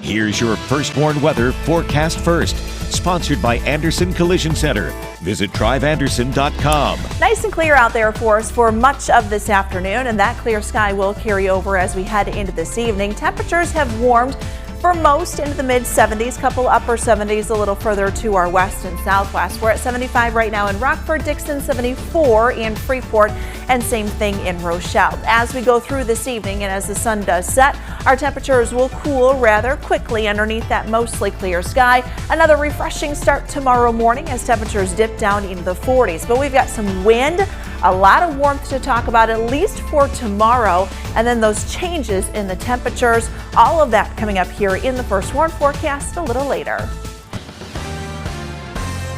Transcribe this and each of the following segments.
Here's your First Warn weather forecast first. Sponsored by Anderson Collision Center. Visit driveanderson.com. Nice and clear out there for us for much of this afternoon, and that clear sky will carry over as we head into this evening. Temperatures have warmed for most into the mid-70s, couple upper 70s a little further to our west and southwest. We're at 75 right now in Rockford, Dixon 74 in Freeport, and same thing in Rochelle. As we go through this evening and as the sun does set, our temperatures will cool rather quickly underneath that mostly clear sky. Another refreshing start tomorrow morning as temperatures dip down into the 40s. But we've got some wind, a lot of warmth to talk about, at least for tomorrow, and then those changes in the temperatures. All of that coming up here in the First Warn forecast a little later.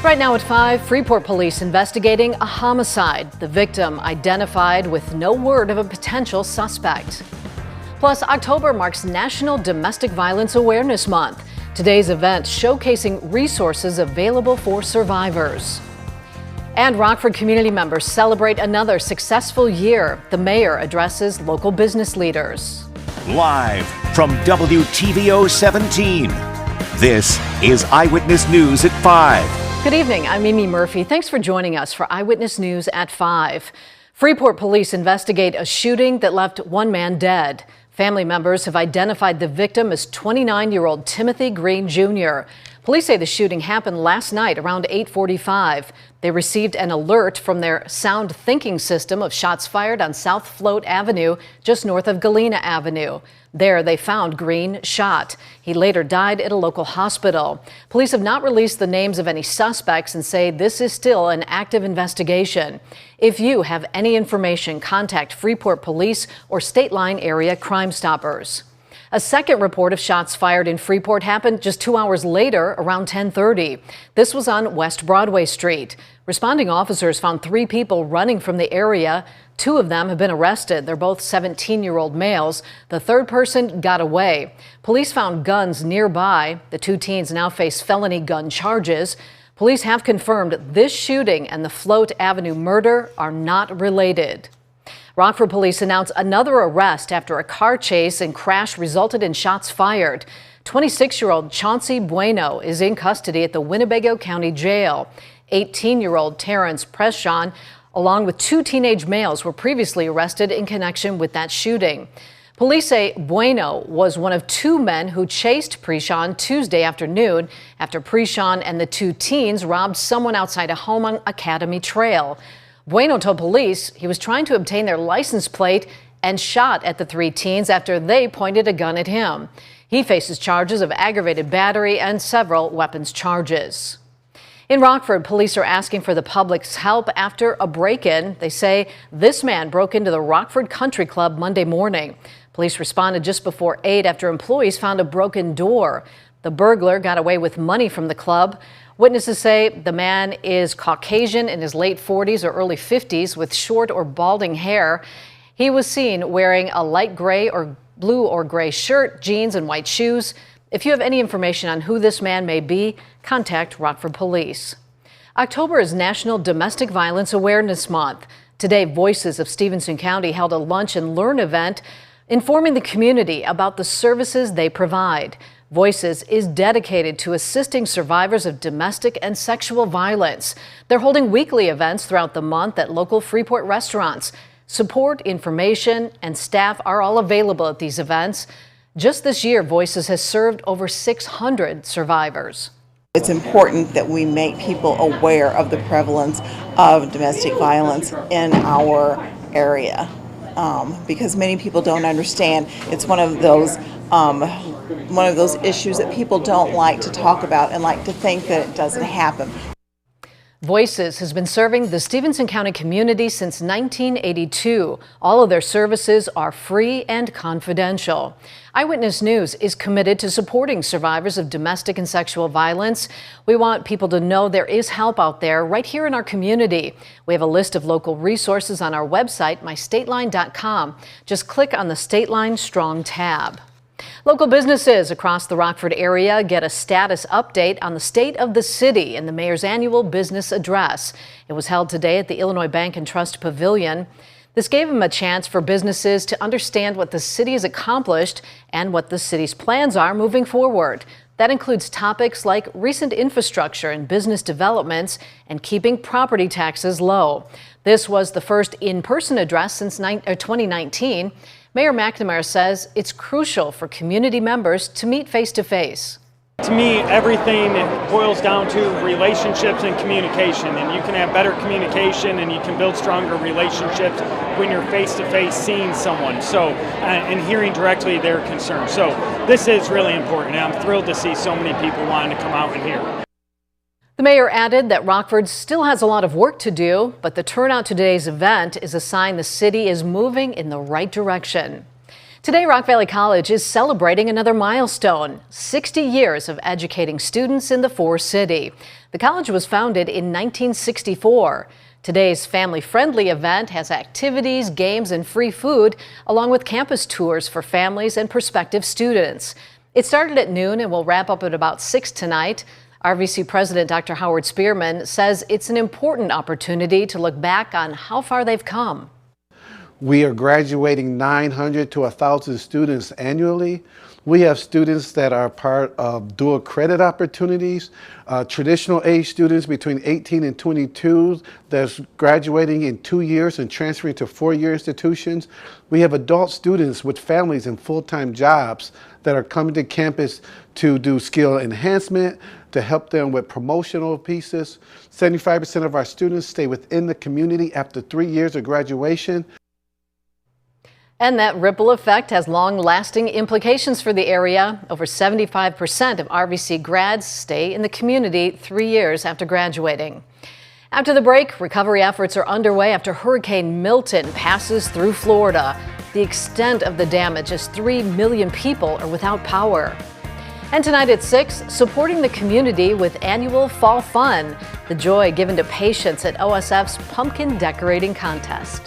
Right now at 5, Freeport police investigating a homicide. The victim identified with no word of a potential suspect. Plus, October marks National Domestic Violence Awareness Month. Today's event showcasing resources available for survivors. And Rockford community members celebrate another successful year. The mayor addresses local business leaders. Live from WTVO 17. This is Eyewitness News at 5. Good evening, I'm Mimi Murphy. Thanks for joining us for Eyewitness News at 5. Freeport police investigate a shooting that left one man dead. Family members have identified the victim as 29-year-old Timothy Green Jr. Police say the shooting happened last night around 8:45. They received an alert from their sound thinking system of shots fired on South Float Avenue, just north of Galena Avenue. There, they found Green shot. He later died at a local hospital. Police have not released the names of any suspects and say this is still an active investigation. If you have any information, contact Freeport Police or State Line Area Crime Stoppers. A second report of shots fired in Freeport happened just 2 hours later, around 10:30. This was on West Broadway Street. Responding officers found 3 people running from the area. 2 of them have been arrested. They're both 17-year-old males. The third person got away. Police found guns nearby. The 2 teens now face felony gun charges. Police have confirmed this shooting and the Float Avenue murder are not related. Rockford police announced another arrest after a car chase and crash resulted in shots fired. 26-year-old Chauncey Bueno is in custody at the Winnebago County Jail. 18-year-old Terrence Preshawn, along with 2 teenage males, were previously arrested in connection with that shooting. Police say Bueno was one of 2 men who chased Preshawn Tuesday afternoon after Preshawn and the 2 teens robbed someone outside a home on Academy Trail. Bueno told police he was trying to obtain their license plate and shot at the 3 teens after they pointed a gun at him. He faces charges of aggravated battery and several weapons charges. In Rockford, police are asking for the public's help after a break-in. They say this man broke into the Rockford Country Club Monday morning. Police responded just before 8 after employees found a broken door. The burglar got away with money from the club. Witnesses say the man is Caucasian in his late 40s or early 50s with short or balding hair. He was seen wearing a light gray or blue or gray shirt, jeans, and white shoes. If you have any information on who this man may be, contact Rockford Police. October is National Domestic Violence Awareness Month. Today, Voices of Stephenson County held a lunch and learn event informing the community about the services they provide. Voices is dedicated to assisting survivors of domestic and sexual violence. They're holding weekly events throughout the month at local Freeport restaurants. Support, information, and staff are all available at these events. Just this year, Voices has served over 600 survivors. It's important that we make people aware of the prevalence of domestic violence in our area because many people don't understand. It's one of those issues that people don't like to talk about and like to think that it doesn't happen. Voices has been serving the Stephenson County community since 1982. All of their services are free and confidential. Eyewitness News is committed to supporting survivors of domestic and sexual violence. We want people to know there is help out there right here in our community. We have a list of local resources on our website, mystateline.com. Just click on the State Line Strong tab. Local businesses across the Rockford area get a status update on the state of the city in the mayor's annual business address. It was held today at the Illinois Bank and Trust Pavilion. This gave him a chance for businesses to understand what the city has accomplished and what the city's plans are moving forward. That includes topics like recent infrastructure and business developments and keeping property taxes low. This was the first in-person address since 2019. Mayor McNamara says it's crucial for community members to meet face-to-face. To me, everything boils down to relationships and communication, and you can have better communication and you can build stronger relationships when you're face-to-face seeing someone and hearing directly their concerns. So this is really important, and I'm thrilled to see so many people wanting to come out and hear. The mayor added that Rockford still has a lot of work to do, but the turnout to today's event is a sign the city is moving in the right direction. Today, Rock Valley College is celebrating another milestone, 60 years of educating students in the Four-City. The college was founded in 1964. Today's family-friendly event has activities, games, and free food, along with campus tours for families and prospective students. It started at noon and will wrap up at about 6 tonight. RVC President Dr. Howard Spearman says it's an important opportunity to look back on how far they've come. We are graduating 900 to 1,000 students annually. We have students that are part of dual credit opportunities, traditional age students between 18 and 22 that's graduating in 2 years and transferring to 4-year institutions. We have adult students with families and full-time jobs that are coming to campus to do skill enhancement, to help them with promotional pieces. 75% of our students stay within the community after 3 years of graduation. And that ripple effect has long-lasting implications for the area. Over 75% of RVC grads stay in the community 3 years after graduating. After the break, recovery efforts are underway after Hurricane Milton passes through Florida. The extent of the damage is 3 million people are without power. And tonight at 6, supporting the community with annual fall fun. The joy given to patients at OSF's pumpkin decorating contest.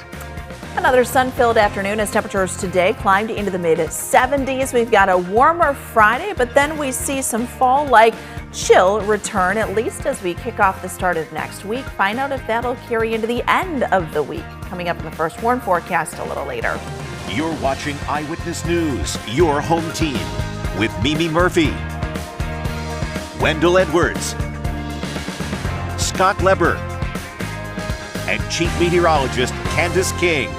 Another sun-filled afternoon as temperatures today climbed into the mid-70s. We've got a warmer Friday, but then we see some fall-like chill return, at least as we kick off the start of next week. Find out if that'll carry into the end of the week. Coming up in the first warn forecast a little later. You're watching Eyewitness News, your home team, with Mimi Murphy, Wendell Edwards, Scott Leber, and Chief Meteorologist Candace King.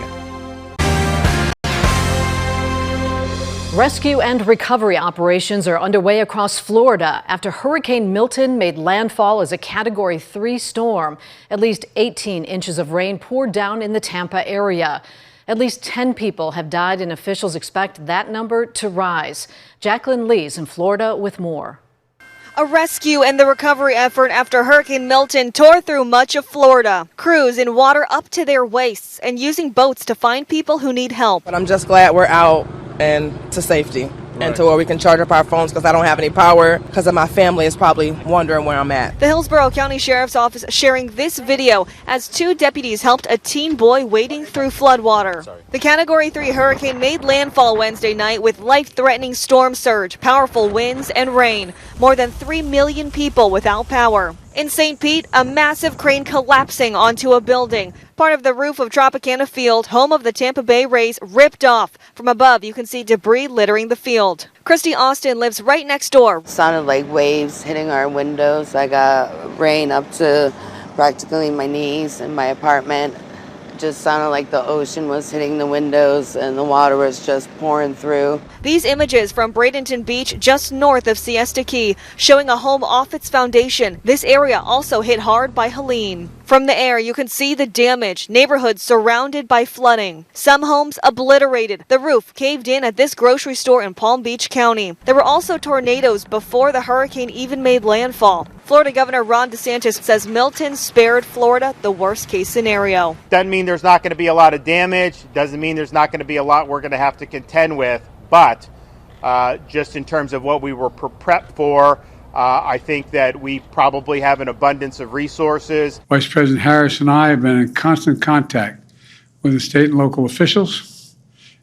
Rescue and recovery operations are underway across Florida after Hurricane Milton made landfall as a Category 3 storm. At least 18 inches of rain poured down in the Tampa area. At least 10 people have died, and officials expect that number to rise. Jacqueline Lee's in Florida with more. A rescue and the recovery effort after Hurricane Milton tore through much of Florida. Crews in water up to their waists and using boats to find people who need help. But I'm just glad we're out and to safety. And to where we can charge up our phones because I don't have any power because my family is probably wondering where I'm at. The Hillsborough County Sheriff's Office sharing this video as 2 deputies helped a teen boy wading through floodwater. The Category 3 hurricane made landfall Wednesday night with life-threatening storm surge, powerful winds, and rain. More than 3 million people without power. In St. Pete, a massive crane collapsing onto a building. Part of the roof of Tropicana Field, home of the Tampa Bay Rays, ripped off. From above, you can see debris littering the field. Christy Austin lives right next door. It sounded like waves hitting our windows. I got rain up to practically my knees in my apartment. It just sounded like the ocean was hitting the windows and the water was just pouring through. These images from Bradenton Beach, just north of Siesta Key, showing a home off its foundation. This area also hit hard by Helene. From the air, you can see the damage. Neighborhoods surrounded by flooding. Some homes obliterated. The roof caved in at this grocery store in Palm Beach County. There were also tornadoes before the hurricane even made landfall. Florida Governor Ron DeSantis says Milton spared Florida the worst case scenario. Doesn't mean there's not going to be a lot of damage. Doesn't mean there's not going to be a lot we're going to have to contend with. But just in terms of what we were prepped for, I think that we probably have an abundance of resources. Vice President Harris and I have been in constant contact with the state and local officials.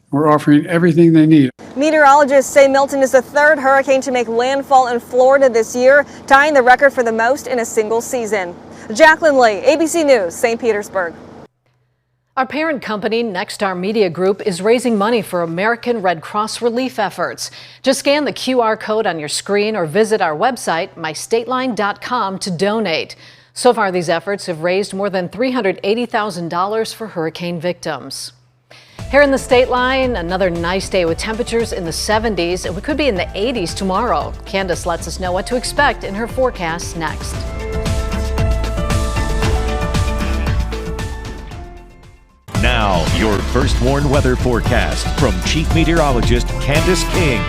We're offering everything they need. Meteorologists say Milton is the 3rd hurricane to make landfall in Florida this year, tying the record for the most in a single season. Jacqueline Lee, ABC News, St. Petersburg. Our parent company, Nexstar Media Group, is raising money for American Red Cross relief efforts. Just scan the QR code on your screen or visit our website, mystateline.com, to donate. So far, these efforts have raised more than $380,000 for hurricane victims. Here in the State Line, another nice day with temperatures in the 70s, and we could be in the 80s tomorrow. Candace lets us know what to expect in her forecast next. Now, your first warned weather forecast from Chief Meteorologist Candace King.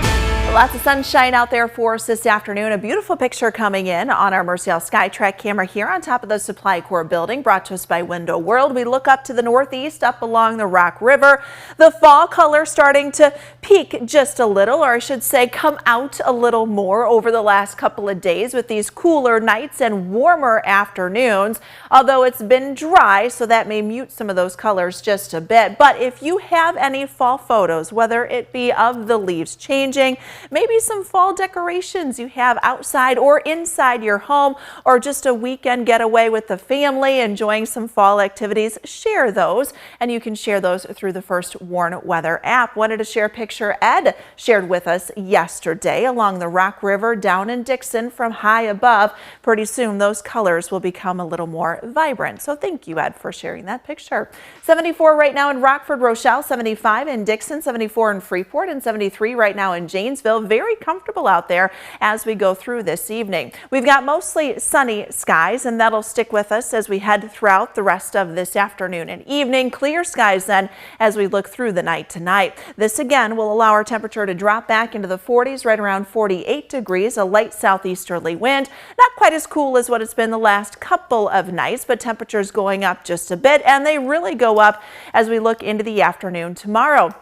Lots of sunshine out there for us this afternoon. A beautiful picture coming in on our Mercial SkyTrack camera here on top of the Supply Corps building, brought to us by Window World. We look up to the northeast, up along the Rock River. The fall color starting to peak just a little, or I should say come out a little more over the last couple of days with these cooler nights and warmer afternoons. Although it's been dry, so that may mute some of those colors just a bit. But if you have any fall photos, whether it be of the leaves changing, maybe some fall decorations you have outside or inside your home, or just a weekend getaway with the family enjoying some fall activities, share those, and you can share those through the First Warn Weather app. Wanted to share a picture Ed shared with us yesterday along the Rock River down in Dixon from high above. Pretty soon those colors will become a little more vibrant. So thank you, Ed, for sharing that picture. 74 right now in Rockford, Rochelle, 75 in Dixon, 74 in Freeport, and 73 right now in Janesville. Very comfortable out there as we go through this evening. We've got mostly sunny skies, and that'll stick with us as we head throughout the rest of this afternoon and evening. Clear skies then as we look through the night tonight. This again will allow our temperature to drop back into the 40s, right around 48 degrees, a light southeasterly wind. Not quite as cool as what it's been the last couple of nights, but temperatures going up just a bit, and they really go up as we look into the afternoon tomorrow.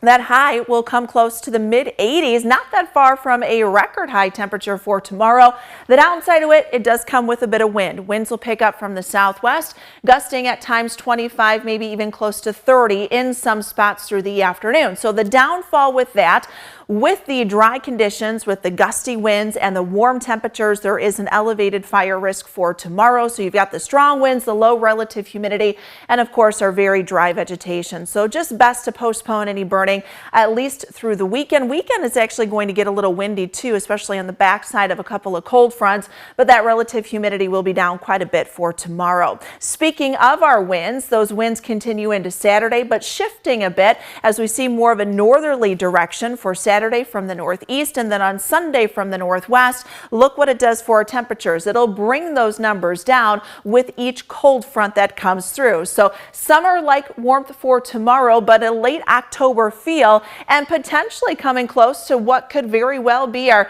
That high will come close to the mid-80s, not that far from a record high temperature for tomorrow. The downside of it does come with a bit of wind. Winds will pick up from the southwest, gusting at times 25, maybe even close to 30 in some spots through the afternoon. So the downfall with that, with the dry conditions, with the gusty winds and the warm temperatures, there is an elevated fire risk for tomorrow. So you've got the strong winds, the low relative humidity, and of course our very dry vegetation. So just best to postpone any burning at least through the weekend. Weekend is actually going to get a little windy too, especially on the backside of a couple of cold fronts, but that relative humidity will be down quite a bit for tomorrow. Speaking of our winds, those winds continue into Saturday, but shifting a bit as we see more of a northerly direction for Saturday from the northeast, and then on Sunday from the northwest. Look what it does for our temperatures. It'll bring those numbers down with each cold front that comes through. So summer-like warmth for tomorrow, but a late October feel, and potentially coming close to what could very well be our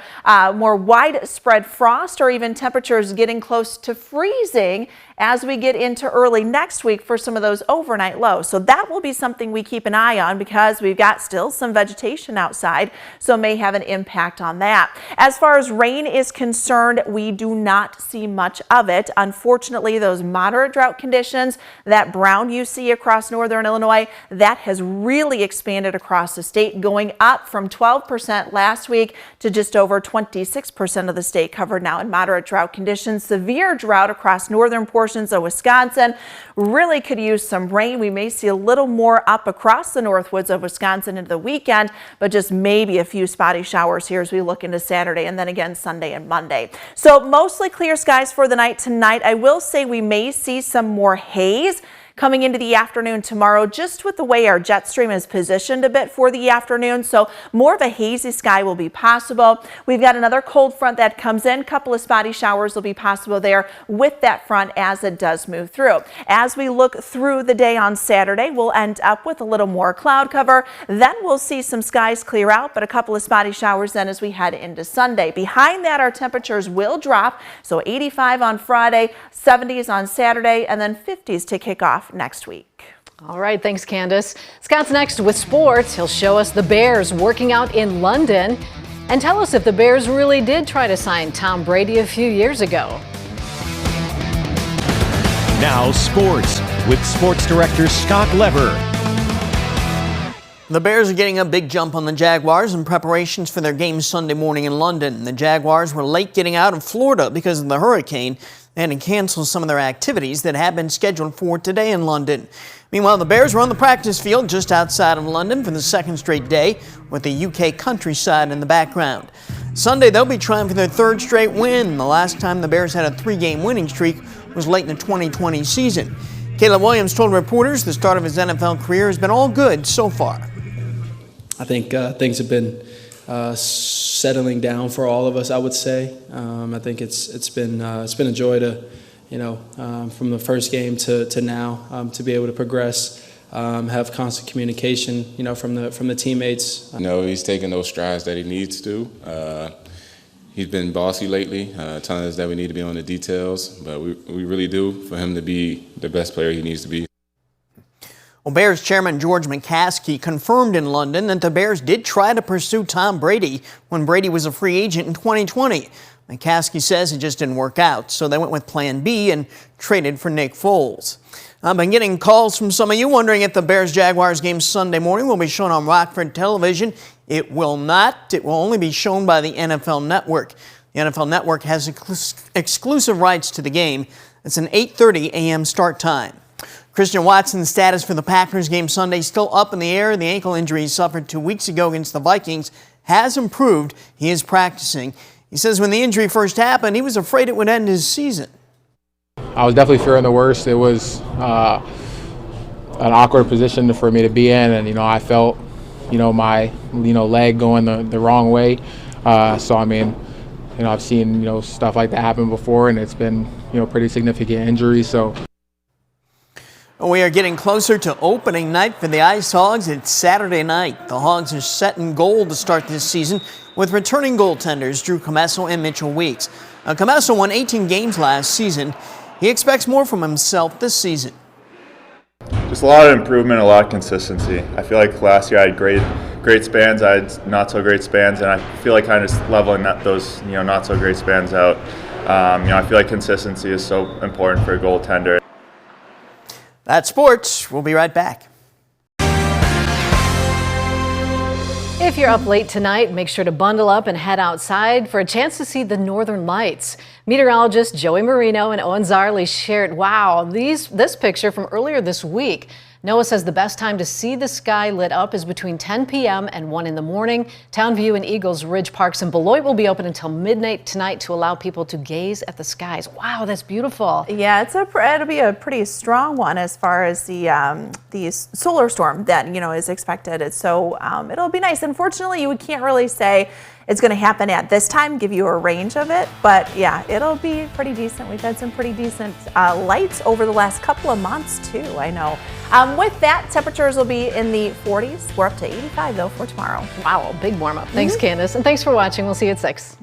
more widespread frost, or even temperatures getting close to freezing as we get into early next week for some of those overnight lows. So that will be something we keep an eye on, because we've got still some vegetation outside, so may have an impact on that. As far as rain is concerned, we do not see much of it. Unfortunately, those moderate drought conditions, that brown you see across northern Illinois, that has really expanded across the state, going up from 12% last week to just over 26% of the state covered now in moderate drought conditions. Severe drought across northern portions of Wisconsin. Really could use some rain. We may see a little more up across the northwoods of Wisconsin into the weekend, but just maybe a few spotty showers here as we look into Saturday, and then again Sunday and Monday. So mostly clear skies for the night tonight. I will say we may see some more haze coming into the afternoon tomorrow, just with the way our jet stream is positioned a bit for the afternoon. So more of a hazy sky will be possible. We've got another cold front that comes in. A couple of spotty showers will be possible there with that front as it does move through. As we look through the day on Saturday, we'll end up with a little more cloud cover. Then we'll see some skies clear out, but a couple of spotty showers then as we head into Sunday. Behind that, our temperatures will drop. So 85 on Friday, 70s on Saturday, and then 50s to kick off next week. All right, thanks, Candace. Scott's next with sports. He'll show us the Bears working out in London and tell us if the Bears really did try to sign Tom Brady a few years ago. Now sports with sports director Scott Lever. The Bears are getting a big jump on the Jaguars in preparations for their game Sunday morning in London. The Jaguars were late getting out of Florida because of the hurricane. and to cancel some of their activities that had been scheduled for today in London. Meanwhile, the Bears were on the practice field just outside of London for the second straight day with the UK countryside in the background. Sunday, they'll be trying for their third straight win. The last time the Bears had a 3-game winning streak was late in the 2020 season. Caleb Williams told reporters the start of his NFL career has been all good so far. I think things have been settling down for all of us, I would say. I think it's been a joy to, from the first game to now, to be able to progress, have constant communication, from the teammates. He's taking those strides that he needs to. He's been bossy lately, telling us that we need to be on the details, but we really do for him to be the best player he needs to be. Well, Bears chairman George McCaskey confirmed in London that the Bears did try to pursue Tom Brady when Brady was a free agent in 2020. McCaskey says it just didn't work out, so they went with Plan B and traded for Nick Foles. I've been getting calls from some of you wondering if the Bears-Jaguars game Sunday morning will be shown on Rockford television. It will not. It will only be shown by the NFL Network. The NFL Network has exclusive rights to the game. It's an 8:30 a.m. start time. Christian Watson's status for the Packers game Sunday still up in the air. The ankle injury he suffered 2 weeks ago against the Vikings has improved. He is practicing. He says when the injury first happened, he was afraid it would end his season. I was definitely fearing the worst. It was an awkward position for me to be in, and I felt my leg going the wrong way. So I mean, I've seen stuff like that happen before, and it's been pretty significant injury. So. We are getting closer to opening night for the Ice Hogs. It's Saturday night. The Hogs are set in goal to start this season with returning goaltenders Drew Commesso and Mitchell Weeks. Commesso won 18 games last season. He expects more from himself this season. Just a lot of improvement, a lot of consistency. I feel like last year I had great spans, I had not so great spans, and I feel like kind of just leveling those not so great spans out. I feel like consistency is so important for a goaltender. That's sports. We'll be right back. If you're up late tonight, make sure to bundle up and head outside for a chance to see the Northern Lights. Meteorologist Joey Marino and Owen Zarley shared, this picture from earlier this week. NOAA says the best time to see the sky lit up is between 10 p.m. and 1 in the morning. Townview and Eagles Ridge Parks in Beloit will be open until midnight tonight to allow people to gaze at the skies. Wow, that's beautiful. Yeah, it'll be a pretty strong one as far as the solar storm that is expected. So it'll be nice. Unfortunately, you can't really say it's going to happen at this time, give you a range of it, but yeah, it'll be pretty decent. We've had some pretty decent lights over the last couple of months too, I know. With that, temperatures will be in the 40s. We're up to 85 though for tomorrow. Wow, big warm up. Thanks, Candace, and thanks for watching. We'll see you at 6.